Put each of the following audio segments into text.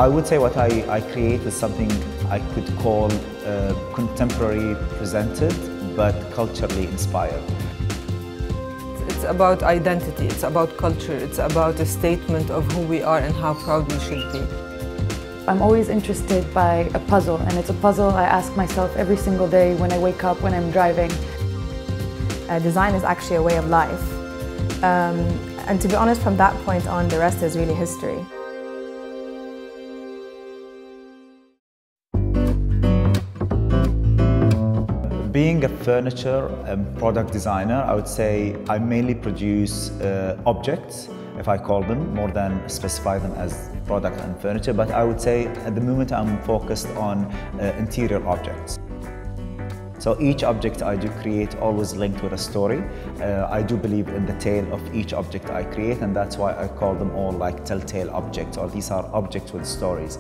I would say what I create is something I could call contemporary presented, but culturally inspired. It's about identity, it's about culture, it's about a statement of who we are and how proud we should be. I'm always interested by a puzzle, and it's a puzzle I ask myself every single day when I wake up, when I'm driving. Design is actually a way of life. And to be honest, from that point on, the rest is really history. Being a furniture and product designer, I would say I mainly produce objects, if I call them, more than specify them as product and furniture. But I would say at the moment I'm focused on interior objects. So each object I do create always linked with a story. I do believe in the tale of each object I create, and that's why I call them all like telltale objects, or these are objects with stories.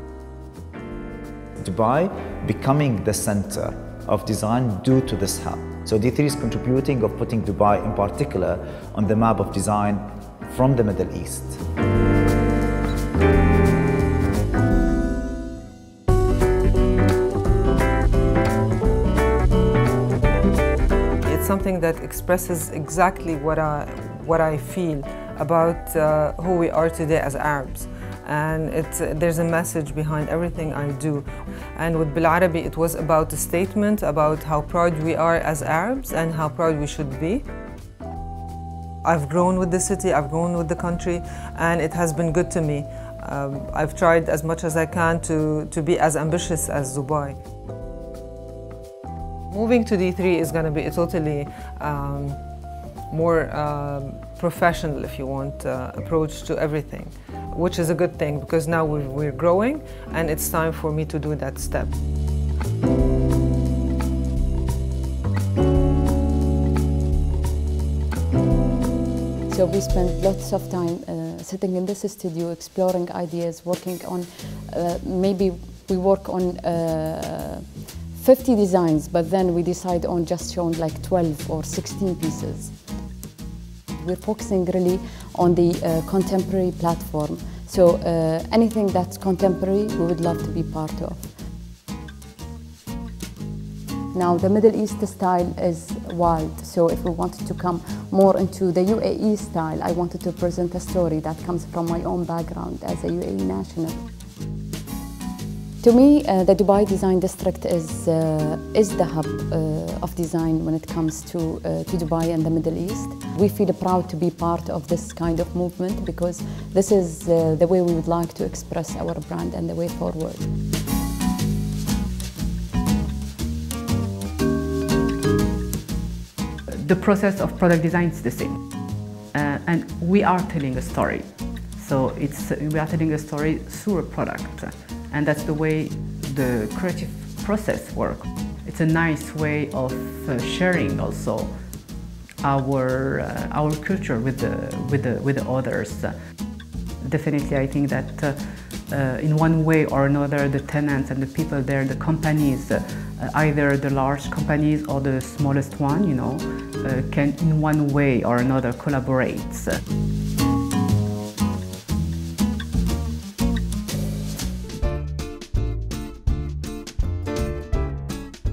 Dubai becoming the center of design due to this hub. So d3 is contributing of putting Dubai in particular on the map of design from the Middle East. It's something that expresses exactly what I feel about who we are today as Arabs. And there's a message behind everything I do. And with Bilarabi, it was about a statement about how proud we are as Arabs and how proud we should be. I've grown with the city, I've grown with the country, and it has been good to me. I've tried as much as I can to be as ambitious as Dubai. Moving to d3 is going to be a totally more professional, if you want, approach to everything, which is a good thing because now we're growing and it's time for me to do that step. So we spend lots of time sitting in this studio, exploring ideas, working on, maybe we work on 50 designs, but then we decide on just showing like 12 or 16 pieces. We're focusing really on the contemporary platform. So anything that's contemporary, we would love to be part of. Now, the Middle East style is wild, so if we wanted to come more into the UAE style, I wanted to present a story that comes from my own background as a UAE national. To me, the Dubai Design District is the hub of design when it comes to Dubai and the Middle East. We feel proud to be part of this kind of movement because this is the way we would like to express our brand and the way forward. The process of product design is the same, and we are telling a story. So we are telling a story through a product, and that's the way the creative process works. It's a nice way of sharing also our culture with the others. Definitely, I think that in one way or another, the tenants and the people there, the companies, either the large companies or the smallest one, you know, can in one way or another collaborate.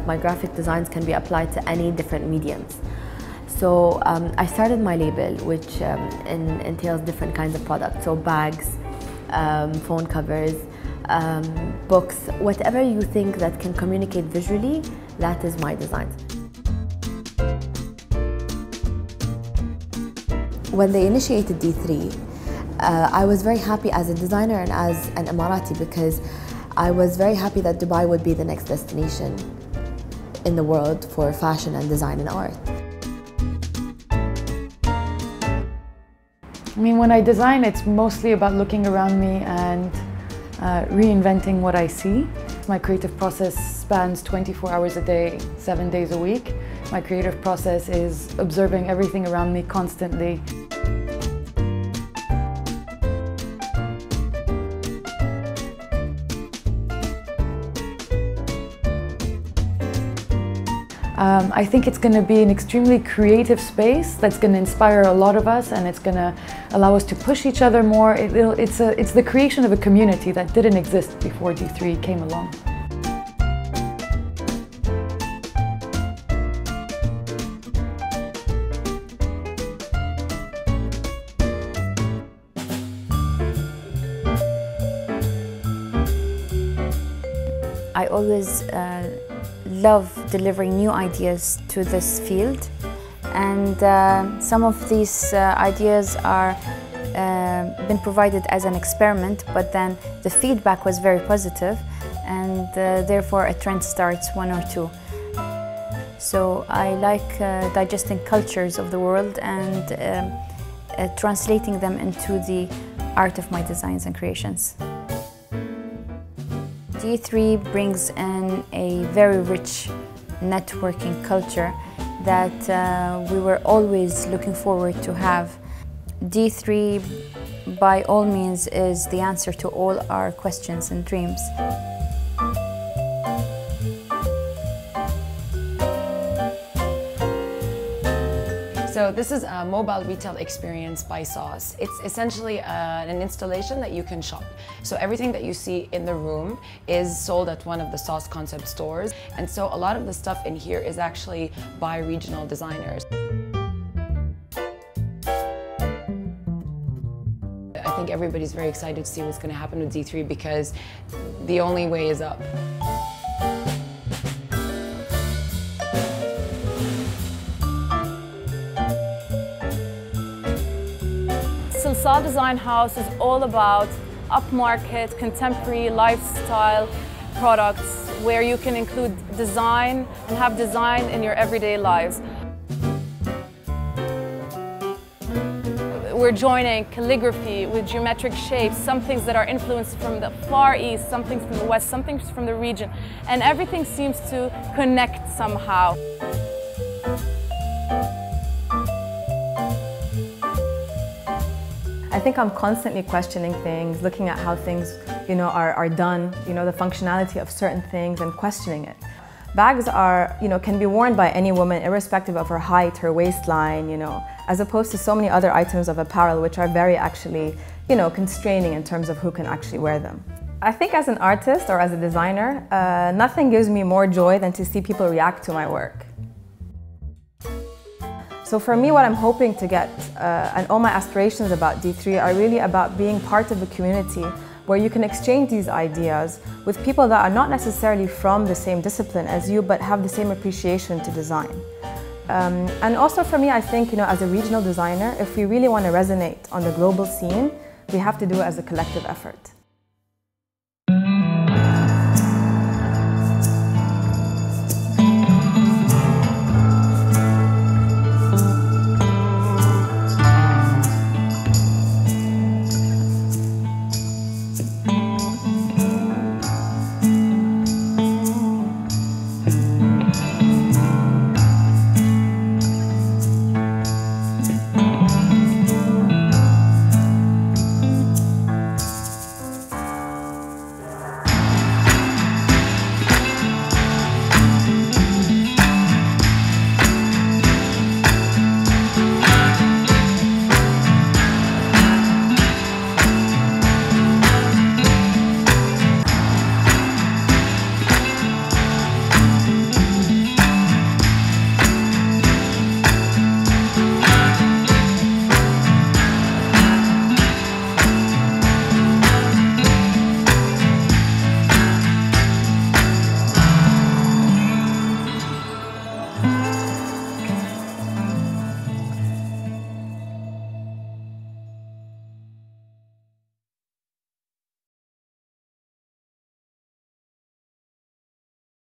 My graphic designs can be applied to any different mediums. So I started my label, which entails different kinds of products. So bags, phone covers, books, whatever you think that can communicate visually, that is my designs. When they initiated d3, I was very happy as a designer and as an Emirati because I was very happy that Dubai would be the next destination in the world for fashion and design and art. I mean, when I design, it's mostly about looking around me and reinventing what I see. My creative process spans 24 hours a day, 7 days a week. My creative process is observing everything around me constantly. I think it's going to be an extremely creative space that's going to inspire a lot of us, and it's going to allow us to push each other more. It's the creation of a community that didn't exist before D3 came along. I always love delivering new ideas to this field, and some of these ideas are been provided as an experiment, but then the feedback was very positive, and therefore a trend starts, one or two. So I like digesting cultures of the world and translating them into the art of my designs and creations. D3 brings in a very rich networking culture that we were always looking forward to have. D3, by all means, is the answer to all our questions and dreams. So this is a mobile retail experience by Sauce. It's essentially an installation that you can shop. So everything that you see in the room is sold at one of the Sauce concept stores. And so a lot of the stuff in here is actually by regional designers. I think everybody's very excited to see what's going to happen with D3 because the only way is up. Silsal Design House is all about upmarket, contemporary lifestyle products where you can include design and have design in your everyday lives. We're joining calligraphy with geometric shapes, some things that are influenced from the Far East, some things from the West, some things from the region, and everything seems to connect somehow. I think I'm constantly questioning things, looking at how things, are done, the functionality of certain things, and questioning it. Bags are, can be worn by any woman irrespective of her height, her waistline, as opposed to so many other items of apparel which are very actually, constraining in terms of who can actually wear them. I think as an artist or as a designer, nothing gives me more joy than to see people react to my work. So for me, what I'm hoping to get, and all my aspirations about D3 are really about being part of a community where you can exchange these ideas with people that are not necessarily from the same discipline as you, but have the same appreciation to design. And also for me, I think, as a regional designer, if we really want to resonate on the global scene, we have to do it as a collective effort.